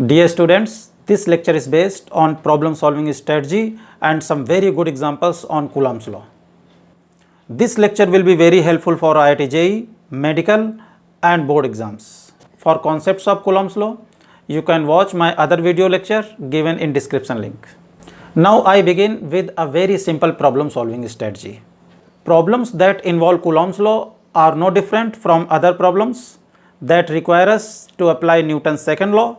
Dear students, this lecture is based on problem solving strategy and some very good examples on Coulomb's law. This lecture will be very helpful for IIT-JEE, medical and board exams. For concepts of Coulomb's law, you can watch my other video lecture given in description link. Now I begin with a very simple problem solving strategy. Problems that involve Coulomb's law are no different from other problems that require us to apply Newton's second law.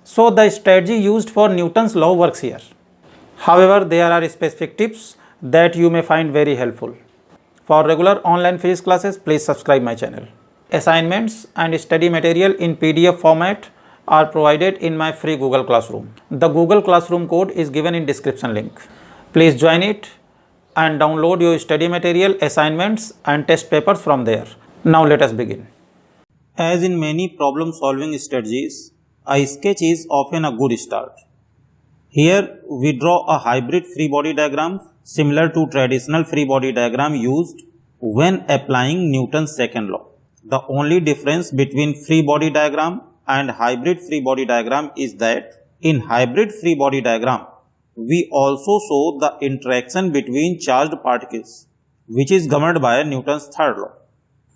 So the strategy used for Newton's law works here. However, there are specific tips that you may find very helpful. For regular online physics classes, please subscribe my channel. Assignments and study material in PDF format are provided in my free Google Classroom. The Google Classroom code is given in description link. Please join it and download your study material, assignments and test papers from there. Now let us begin. As in many problem solving strategies, a sketch is often a good start. Here we draw a hybrid free body diagram similar to traditional free body diagram used when applying Newton's second law. The only difference between free body diagram and hybrid free body diagram is that in hybrid free body diagram, we also show the interaction between charged particles, which is governed by Newton's third law.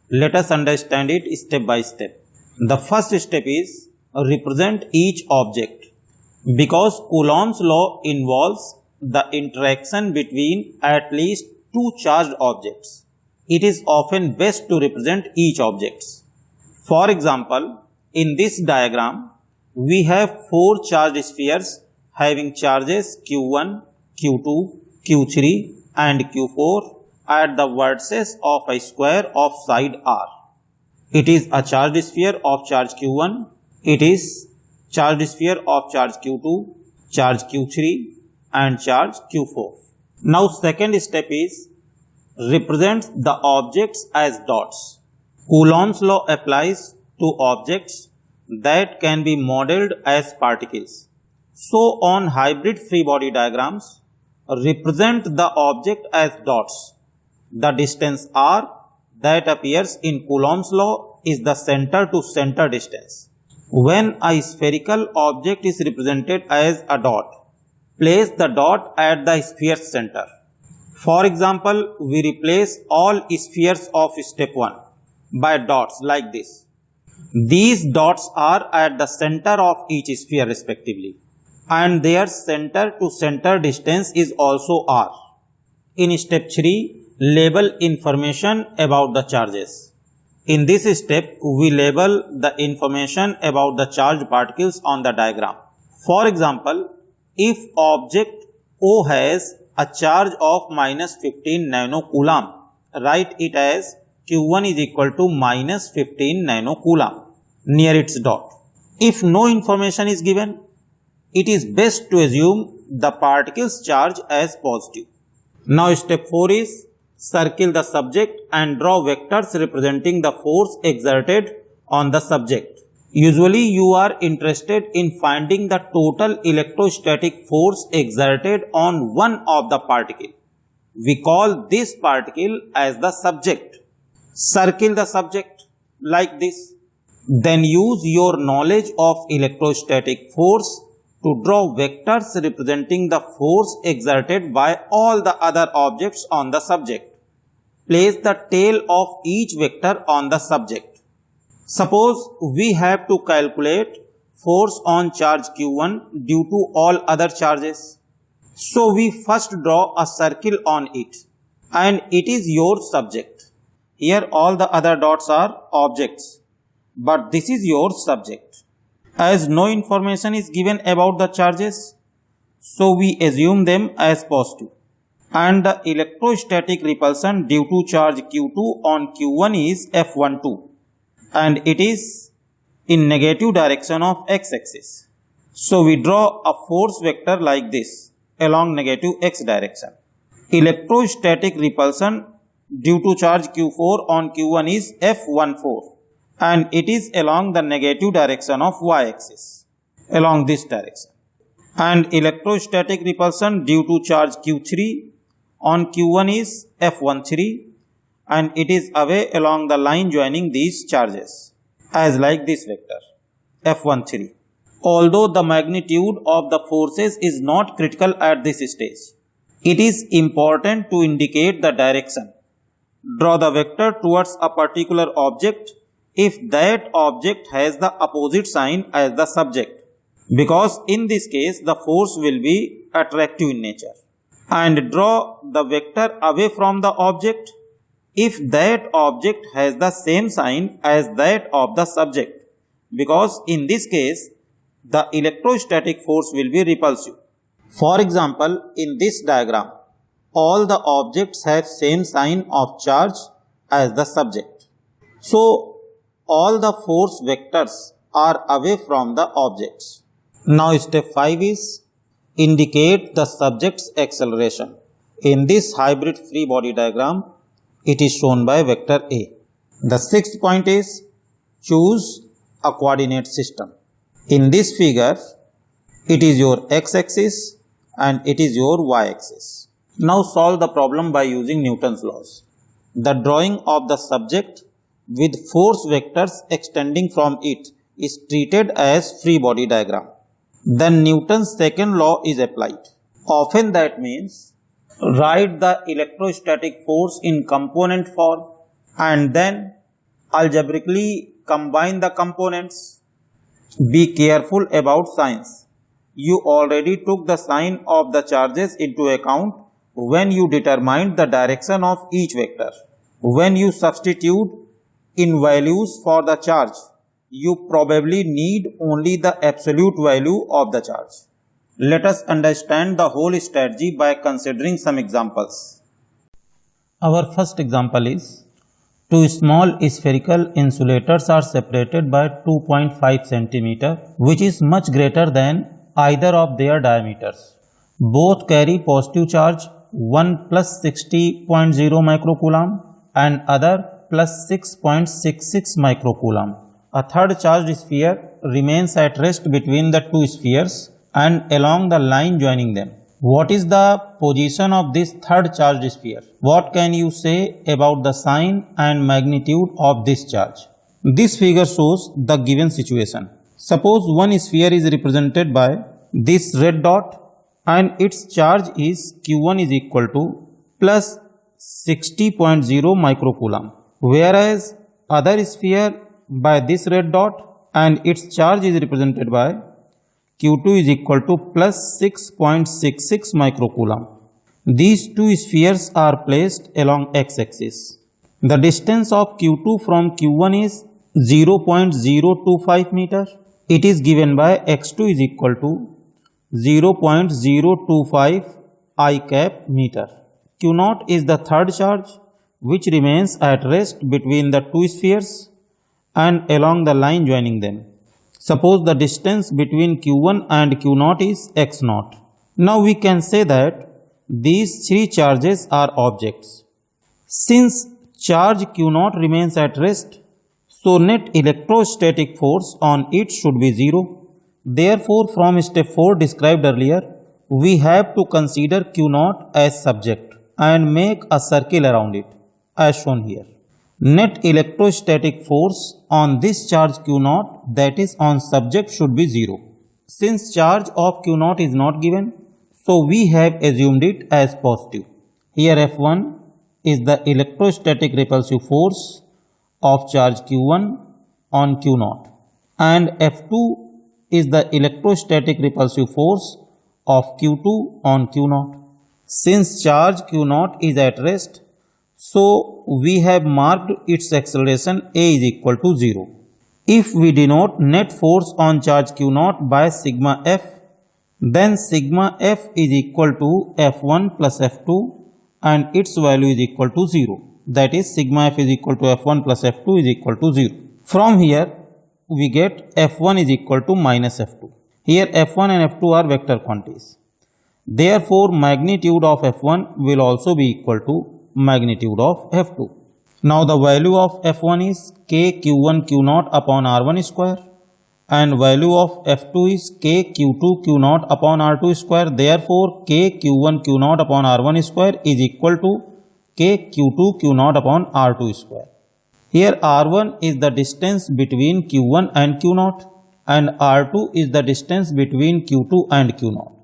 Let us understand it step by step. The first step is represent each object. Because Coulomb's law involves the interaction between at least two charged objects, it is often best to represent each object. For example, in this diagram, we have four charged spheres having charges Q1, Q2, Q3 and Q4 at the vertices of a square of side R. It is a charged sphere of charge Q1, it is charged sphere of charge Q2, charge Q3 and charge Q4. Now second step is represent the objects as dots. Coulomb's law applies to objects that can be modeled as particles. So on hybrid free body diagrams, represent the object as dots. The distance r that appears in Coulomb's law is the center to center distance. When a spherical object is represented as a dot, place the dot at the sphere's center. For example, we replace all spheres of step 1 by dots like this. These dots are at the center of each sphere respectively, and their center to center distance is also r. In step 3, label information about the charges. In this step, we label the information about the charged particles on the diagram. For example, if object O has a charge of minus 15 nanocoulomb, write it as Q1 is equal to minus 15 nanocoulomb near its dot. If no information is given, it is best to assume the particle's charge as positive. Now step 4 is circle the subject and draw vectors representing the force exerted on the subject. Usually you are interested in finding the total electrostatic force exerted on one of the particle. We call this particle as the subject. Circle the subject like this. Then use your knowledge of electrostatic force to draw vectors representing the force exerted by all the other objects on the subject. Place the tail of each vector on the subject. Suppose we have to calculate force on charge Q1 due to all other charges. So we first draw a circle on it, and it is your subject. Here all the other dots are objects, but this is your subject. As no information is given about the charges, so we assume them as positive. And the electrostatic repulsion due to charge Q2 on Q1 is F12, and it is in negative direction of x-axis. So we draw a force vector like this along negative x direction. Electrostatic repulsion due to charge Q4 on Q1 is F14, and it is along the negative direction of y-axis, along this direction. And electrostatic repulsion due to charge Q3 on Q1 is F13, and it is away along the line joining these charges, as like this vector F13. Although the magnitude of the forces is not critical at this stage, it is important to indicate the direction. Draw the vector towards a particular object if that object has the opposite sign as the subject, because in this case the force will be attractive in nature. And draw the vector away from the object if that object has the same sign as that of the subject, because in this case the electrostatic force will be repulsive. For example, in this diagram, all the objects have same sign of charge as the subject. So, all the force vectors are away from the objects. Now, step 5 is indicate the subject's acceleration. In this hybrid free body diagram, it is shown by vector A. The sixth point is choose a coordinate system. In this figure, it is your x-axis and it is your y-axis. Now solve the problem by using Newton's laws. The drawing of the subject with force vectors extending from it is treated as free body diagram. Then Newton's second law is applied. Often that means write the electrostatic force in component form and then algebraically combine the components. Be careful about signs. You already took the sign of the charges into account when you determined the direction of each vector. When you substitute in values for the charge, you probably need only the absolute value of the charge. Let us understand the whole strategy by considering some examples. Our first example is two small spherical insulators are separated by 2.5 cm, which is much greater than either of their diameters. Both carry positive charge, one plus 60.0 microcoulomb and other plus 6.66 microcoulomb. A third charged sphere remains at rest between the two spheres and along the line joining them. What is the position of this third charged sphere? What can you say about the sign and magnitude of this charge? This figure shows the given situation. Suppose one sphere is represented by this red dot and its charge is Q1 is equal to plus 60.0 microcoulomb, whereas other sphere by this red dot and its charge is represented by Q2 is equal to plus 6.66 microcoulomb. These two spheres are placed along x-axis. The distance of Q2 from Q1 is 0.025 meter. It is given by x2 is equal to 0.025 I cap meter. Q0 is the third charge which remains at rest between the two spheres and along the line joining them. Suppose the distance between Q1 and Q0 is x0. Now we can say that these three charges are objects. Since charge Q0 remains at rest, so net electrostatic force on it should be 0. Therefore, from step 4 described earlier, we have to consider Q0 as subject and make a circle around it, as shown here. Net electrostatic force on this charge Q0, that is on subject, should be 0. Since charge of Q0 is not given, so we have assumed it as positive. Here F1 is the electrostatic repulsive force of charge Q1 on Q0 and F2 is the electrostatic repulsive force of Q2 on Q0. Since charge Q0 is at rest, so we have marked its acceleration A is equal to 0. If we denote net force on charge Q0 by sigma F, then sigma F is equal to F1 plus F2 and its value is equal to 0. That is sigma F is equal to F1 plus F2 is equal to 0. From here we get F1 is equal to minus F2. Here F1 and F2 are vector quantities. Therefore magnitude of F1 will also be equal to magnitude of F2. Now the value of F1 is k Q1 Q0 upon R1 square and value of F2 is k Q2 Q0 upon R2 square. Therefore k Q1 Q0 upon R1 square is equal to k Q2 Q0 upon R2 square. Here R1 is the distance between Q1 and Q0 and R2 is the distance between Q2 and Q0.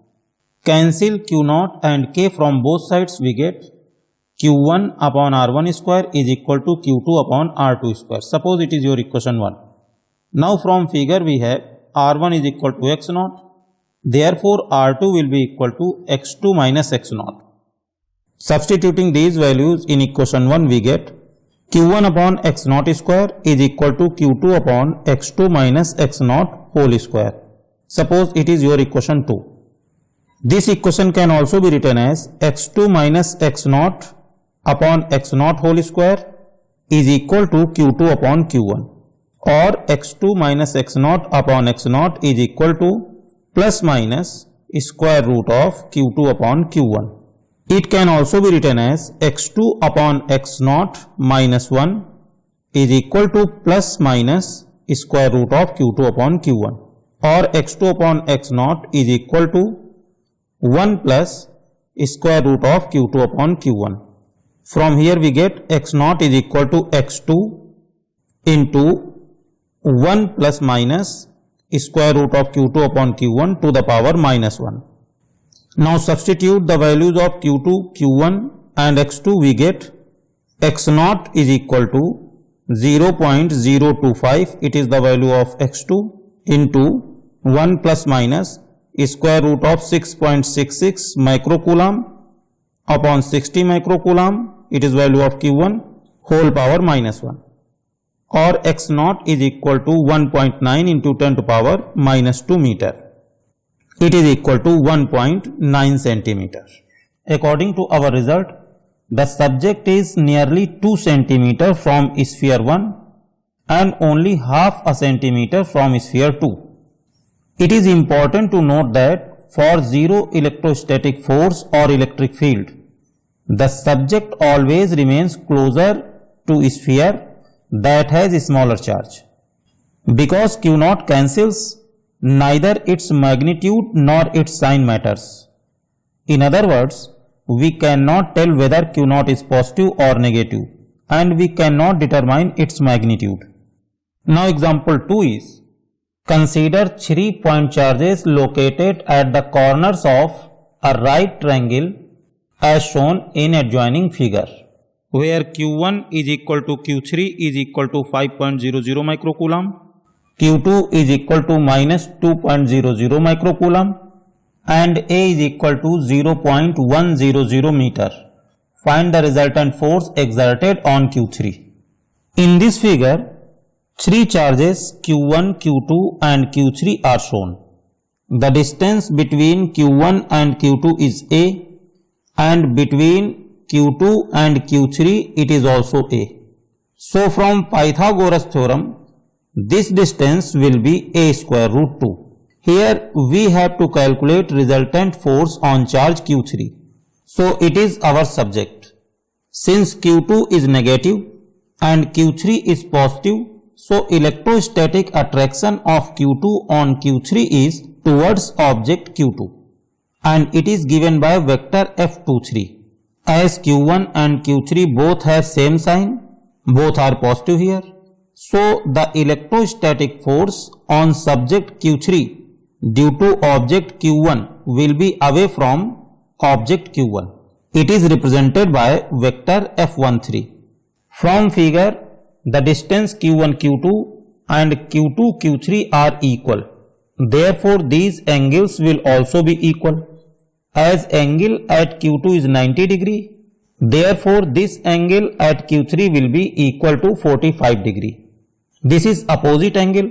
Cancel Q0 and K from both sides, we get Q1 upon R1 square is equal to Q2 upon R2 square. Suppose it is your equation 1. Now from figure we have R1 is equal to X0. Therefore R2 will be equal to X2 minus X0. Substituting these values in equation 1, we get Q1 upon X0 square is equal to Q2 upon X2 minus X0 whole square. Suppose it is your equation 2. This equation can also be written as X2 minus X0 upon X0 whole square is equal to Q2 upon Q1, or X2 minus X0 upon X0 is equal to plus minus square root of Q2 upon Q1. It can also be written as X2 upon X0 minus 1 is equal to plus minus square root of Q2 upon Q1, or X2 upon X0 is equal to 1 plus square root of Q2 upon Q1. From here we get X0 is equal to X2 into 1 plus minus square root of Q2 upon Q1 to the power minus 1. Now substitute the values of Q2, Q1 and X2, we get X0 is equal to 0.025, it is the value of X2, into 1 plus minus square root of 6.66 microcoulomb upon 60 microcoulomb, it is value of Q1, whole power minus 1, or X0 is equal to 1.9 into 10 to power minus 2 meter. It is equal to 1.9 centimeter. According to our result, the subject is nearly 2 centimeter from sphere 1 and only half a centimeter from sphere 2. It is important to note that for zero electrostatic force or electric field, the subject always remains closer to sphere that has a smaller charge. Because Q0 cancels, neither its magnitude nor its sign matters. In other words, we cannot tell whether Q0 is positive or negative, and we cannot determine its magnitude. Now example 2 is, consider 3 point charges located at the corners of a right triangle as shown in adjoining figure, where Q1 is equal to Q3 is equal to 5.00 microcoulomb, Q2 is equal to minus 2.00 microcoulomb, and A is equal to 0.100 meter. Find the resultant force exerted on Q3. In this figure, 3 charges Q1, Q2 and Q3 are shown. The distance between Q1 and Q2 is A, and between Q2 and Q3 it is also A. So from Pythagoras theorem, this distance will be A square root 2. Here we have to calculate resultant force on charge Q3. So it is our subject. Since Q2 is negative and Q3 is positive, so electrostatic attraction of Q2 on Q3 is towards object Q2, and it is given by vector F23. As Q1 and Q3 both have same sign, both are positive here, so the electrostatic force on subject Q3 due to object Q1 will be away from object Q1. It is represented by vector F13. From figure, the distance Q1, Q2 and Q2, Q3 are equal. Therefore, these angles will also be equal. As angle at Q2 is 90 degree, therefore this angle at Q3 will be equal to 45 degree. This is opposite angle,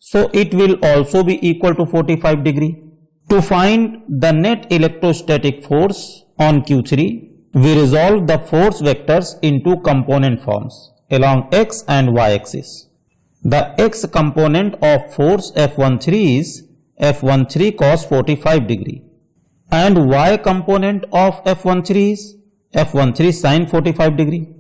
so it will also be equal to 45 degree. To find the net electrostatic force on Q3, we resolve the force vectors into component forms along x and y axis. The x component of force F13 is F13 cos 45 degree, and y component of F13 is F13 sin 45 degree.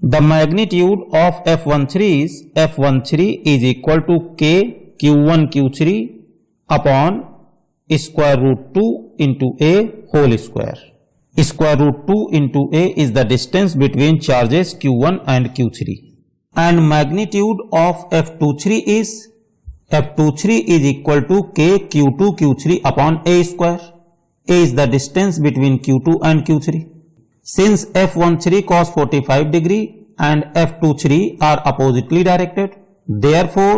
The magnitude of F13 is F13 is equal to K Q1 Q3 upon square root 2 into A whole square. Square root 2 into A is the distance between charges Q1 and Q3. And magnitude of F23 is F23 is equal to K Q2 Q3 upon A square. A is the distance between Q2 and Q3. Since F13 cos 45 degree and F23 are oppositely directed, therefore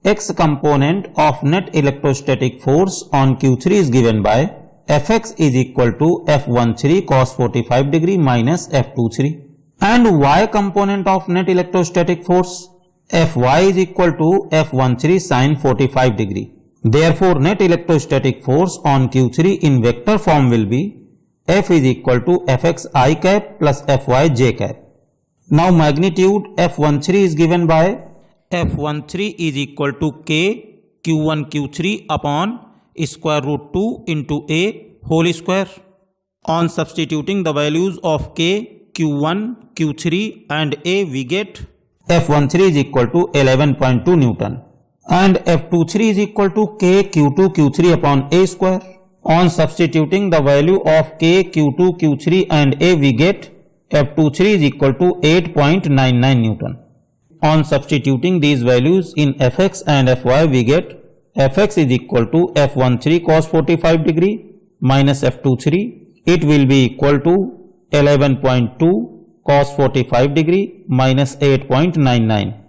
X component of net electrostatic force on Q3 is given by Fx is equal to F13 cos 45 degree minus F23, and Y component of net electrostatic force Fy is equal to F13 sin 45 degree. Therefore, net electrostatic force on Q3 in vector form will be F is equal to Fx I cap plus Fy j cap. Now magnitude F13 is given by F13 is equal to K Q1 Q3 upon square root 2 into A whole square. On substituting the values of K, Q1, Q3 and A, we get F13 is equal to 11.2 Newton and F23 is equal to K Q2 Q3 upon A square. On substituting the value of K, Q2, Q3 and A, we get F23 is equal to 8.99 Newton. On substituting these values in Fx and Fy, we get Fx is equal to F13 cos 45 degree minus F23. It will be equal to 11.2 cos 45 degree minus 8.99.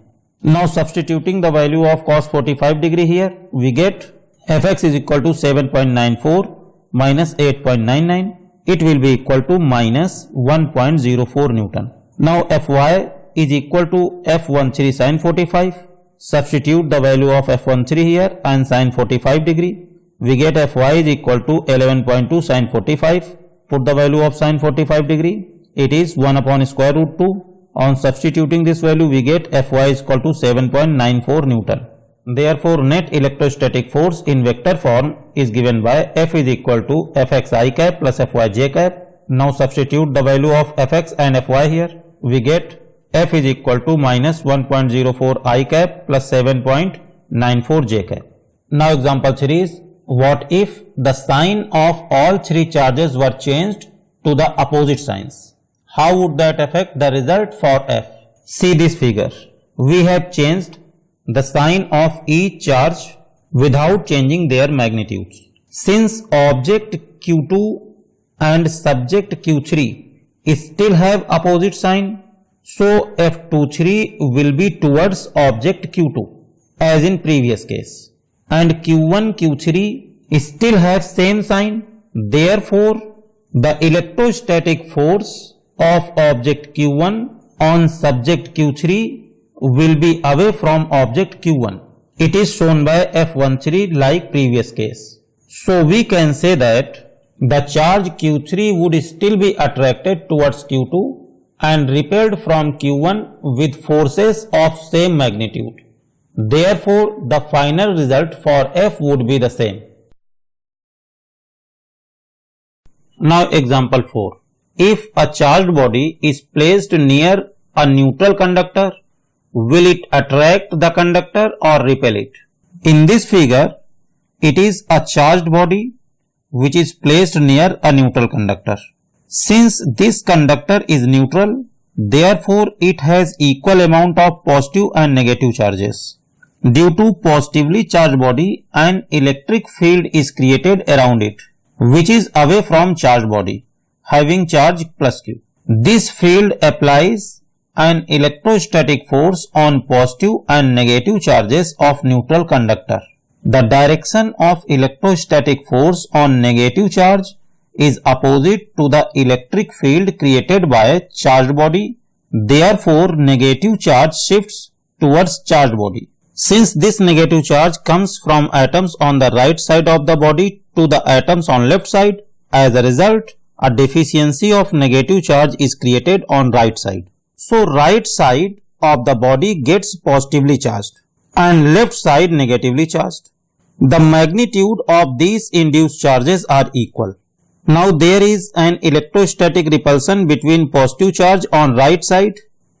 Now substituting the value of cos 45 degree here, we get Fx is equal to 7.94 minus 8.99. It will be equal to minus 1.04 Newton. Now Fy is equal to F13 sin 45. Substitute the value of F13 here and sin 45 degree. We get Fy is equal to 11.2 sin 45. Put the value of sin 45 degree. It is 1 upon square root 2. On substituting this value, we get Fy is equal to 7.94 Newton. Therefore, net electrostatic force in vector form is given by F is equal to Fx I cap plus Fy j cap. Now substitute the value of Fx and Fy here. We get F is equal to minus 1.04 I cap plus 7.94 j cap. Now example 3 is, what if the sign of all three charges were changed to the opposite signs? How would that affect the result for F? See this figure. We have changed the sign of each charge without changing their magnitudes. Since object Q2 and subject Q3 still have opposite sign, so F23 will be towards object Q2 as in previous case, and Q1 Q3 still have same sign. Therefore, the electrostatic force of object Q1 on subject Q3 will be away from object Q1. It is shown by F13 like previous case. So we can say that the charge Q3 would still be attracted towards Q2 and repelled from Q1 with forces of same magnitude. Therefore, the final result for F would be the same. Now example 4. If a charged body is placed near a neutral conductor, will it attract the conductor or repel it? In this figure, it is a charged body which is placed near a neutral conductor. Since this conductor is neutral, therefore it has equal amount of positive and negative charges. Due to positively charged body, an electric field is created around it, which is away from charged body, having charge plus Q. This field applies an electrostatic force on positive and negative charges of neutral conductor. The direction of electrostatic force on negative charge is opposite to the electric field created by a charged body. Therefore, negative charge shifts towards charged body. Since this negative charge comes from atoms on the right side of the body to the atoms on left side, as a result, a deficiency of negative charge is created on right side. So, right side of the body gets positively charged and left side negatively charged. The magnitude of these induced charges are equal. Now, there is an electrostatic repulsion between positive charge on right side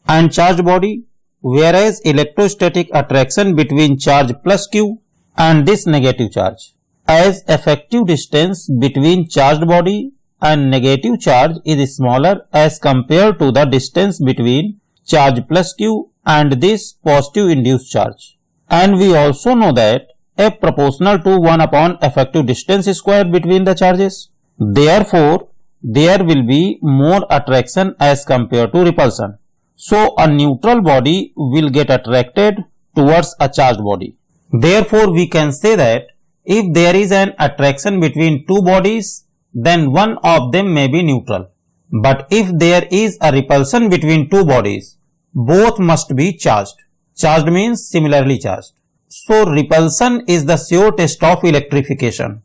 and charged body, whereas electrostatic attraction between charge plus Q and this negative charge. As effective distance between charged body and negative charge is smaller as compared to the distance between charge plus Q and this positive induced charge. And we also know that F proportional to 1 upon effective distance square between the charges. Therefore, there will be more attraction as compared to repulsion. So, a neutral body will get attracted towards a charged body. Therefore, we can say that if there is an attraction between two bodies, then one of them may be neutral. But if there is a repulsion between two bodies, both must be charged. Charged means similarly charged. So, repulsion is the sure test of electrification.